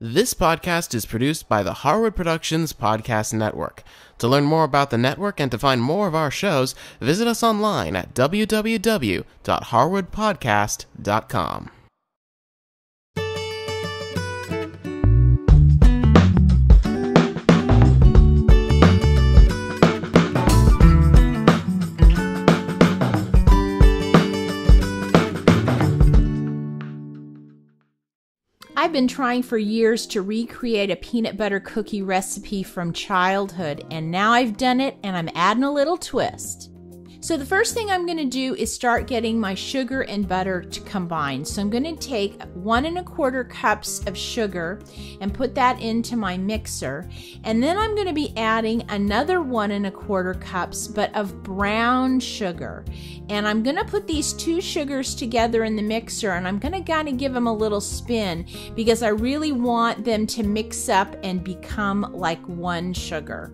This podcast is produced by the Harwood Productions Podcast Network. To learn more about the network and to find more of our shows, visit us online at www.harwoodpodcast.com. I've been trying for years to recreate a peanut butter cookie recipe from childhood, and now I've done it and I'm adding a little twist. So the first thing I'm going to do is start getting my sugar and butter to combine. So I'm going to take 1 1/4 cups of sugar and put that into my mixer. And then I'm going to be adding another 1 1/4 cups, but of brown sugar. And I'm going to put these two sugars together in the mixer, and I'm going to kind of give them a little spin because I really want them to mix up and become like one sugar.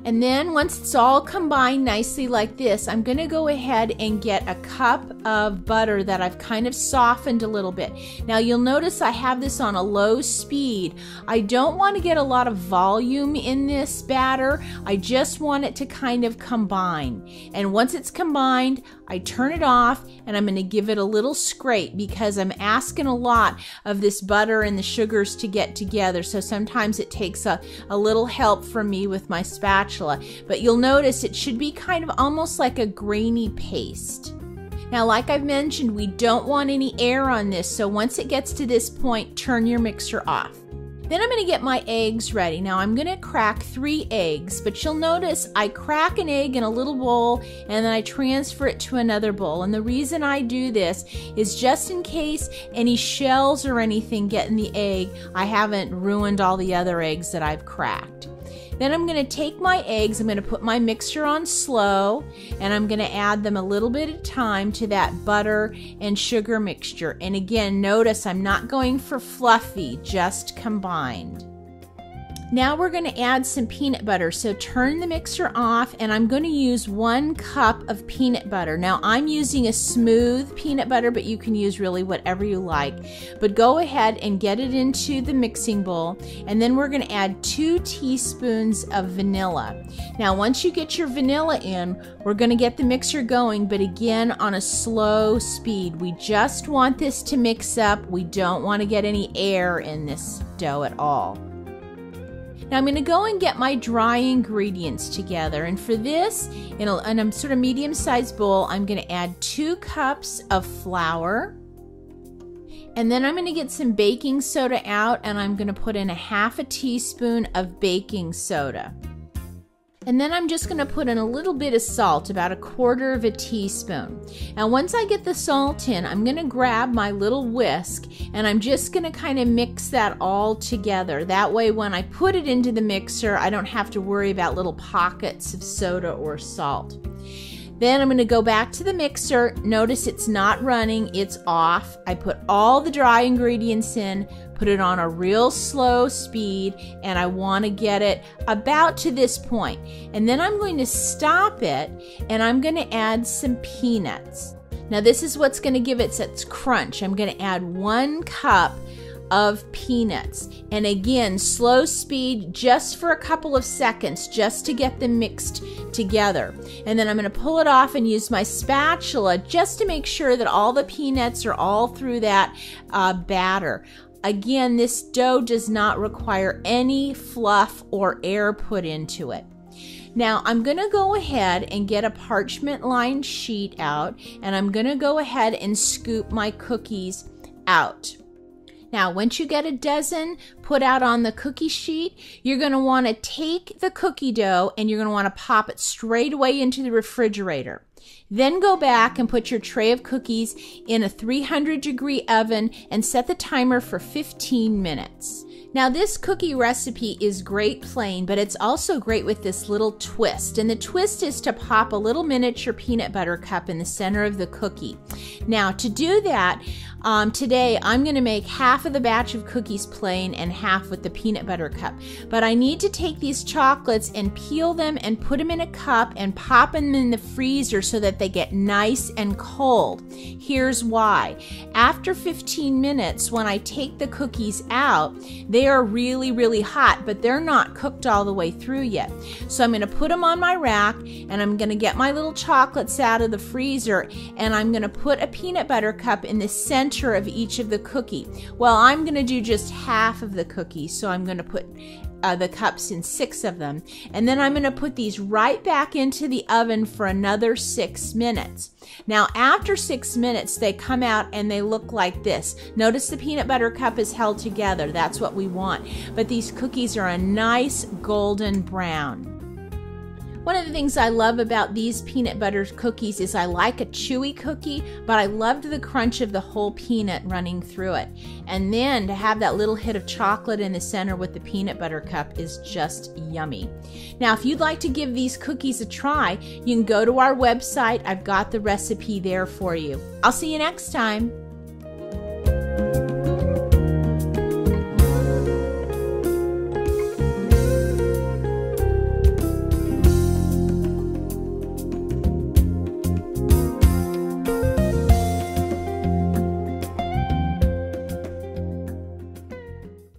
And then once it's all combined nicely like this, I'm going to go ahead and get a cup of butter that I've kind of softened a little bit. Now you'll notice I have this on a low speed. I don't want to get a lot of volume in this batter. I just want it to kind of combine. And once it's combined, I turn it off and I'm going to give it a little scrape because I'm asking a lot of this butter and the sugars to get together. So sometimes it takes a little help from me with my spatula. But you'll notice it should be kind of almost like a grainy paste. Now, like I've mentioned, we don't want any air on this. So once it gets to this point, turn your mixer off. Then I'm going to get my eggs ready. Now I'm going to crack 3 eggs, but you'll notice I crack an egg in a little bowl and then I transfer it to another bowl. And the reason I do this is just in case any shells or anything get in the egg, I haven't ruined all the other eggs that I've cracked. Then I'm going to take my eggs, I'm going to put my mixture on slow, and I'm going to add them a little bit at a time to that butter and sugar mixture. And again, notice I'm not going for fluffy, just combined. Now we're going to add some peanut butter. So turn the mixer off and I'm going to use 1 cup of peanut butter. Now I'm using a smooth peanut butter, but you can use really whatever you like. But go ahead and get it into the mixing bowl. And then we're going to add 2 teaspoons of vanilla. Now once you get your vanilla in, we're going to get the mixer going, but again on a slow speed. We just want this to mix up. We don't want to get any air in this dough at all. Now I'm going to go and get my dry ingredients together, and for this, in a sort of medium-sized bowl, I'm going to add 2 cups of flour, and then I'm going to get some baking soda out, and I'm going to put in 1/2 teaspoon of baking soda. And then I'm just going to put in a little bit of salt, about 1/4 teaspoon. Now once I get the salt in, I'm going to grab my little whisk and I'm just going to kind of mix that all together. That way when I put it into the mixer, I don't have to worry about little pockets of soda or salt. Then I'm going to go back to the mixer. Notice it's not running, it's off. I put all the dry ingredients in, put it on a real slow speed, and I want to get it about to this point. And then I'm going to stop it and I'm going to add some peanuts. Now this is what's going to give it its crunch. I'm going to add 1 cup of peanuts, and again slow speed just for a couple of seconds just to get them mixed together. And then I'm going to pull it off and use my spatula just to make sure that all the peanuts are all through that batter. Again, this dough does not require any fluff or air put into it. Now I'm going to go ahead and get a parchment lined sheet out, and I'm going to go ahead and scoop my cookies out. Now, once you get a dozen put out on the cookie sheet, you're going to want to take the cookie dough and you're going to want to pop it straight away into the refrigerator. Then go back and put your tray of cookies in a 300-degree oven and set the timer for 15 minutes. Now this cookie recipe is great plain, but it's also great with this little twist. And the twist is to pop a little miniature peanut butter cup in the center of the cookie. Now to do that, today I'm going to make half of the batch of cookies plain and half with the peanut butter cup. But I need to take these chocolates and peel them and put them in a cup and pop them in the freezer so so that they get nice and cold. Here's why. After 15 minutes, when I take the cookies out, they are really, really hot, but they're not cooked all the way through yet. So I'm going to put them on my rack, and I'm going to get my little chocolates out of the freezer, and I'm going to put a peanut butter cup in the center of each of the cookie. Well, I'm going to do just half of the cookie, so I'm going to put the cups in 6 of them, and then I'm going to put these right back into the oven for another 6 minutes. Now after 6 minutes, they come out and they look like this. Notice the peanut butter cup is held together. That's what we want. But these cookies are a nice golden brown. One of the things I love about these peanut butter cookies is I like a chewy cookie, but I loved the crunch of the whole peanut running through it. And then to have that little hit of chocolate in the center with the peanut butter cup is just yummy. Now, if you'd like to give these cookies a try, you can go to our website. I've got the recipe there for you. I'll see you next time.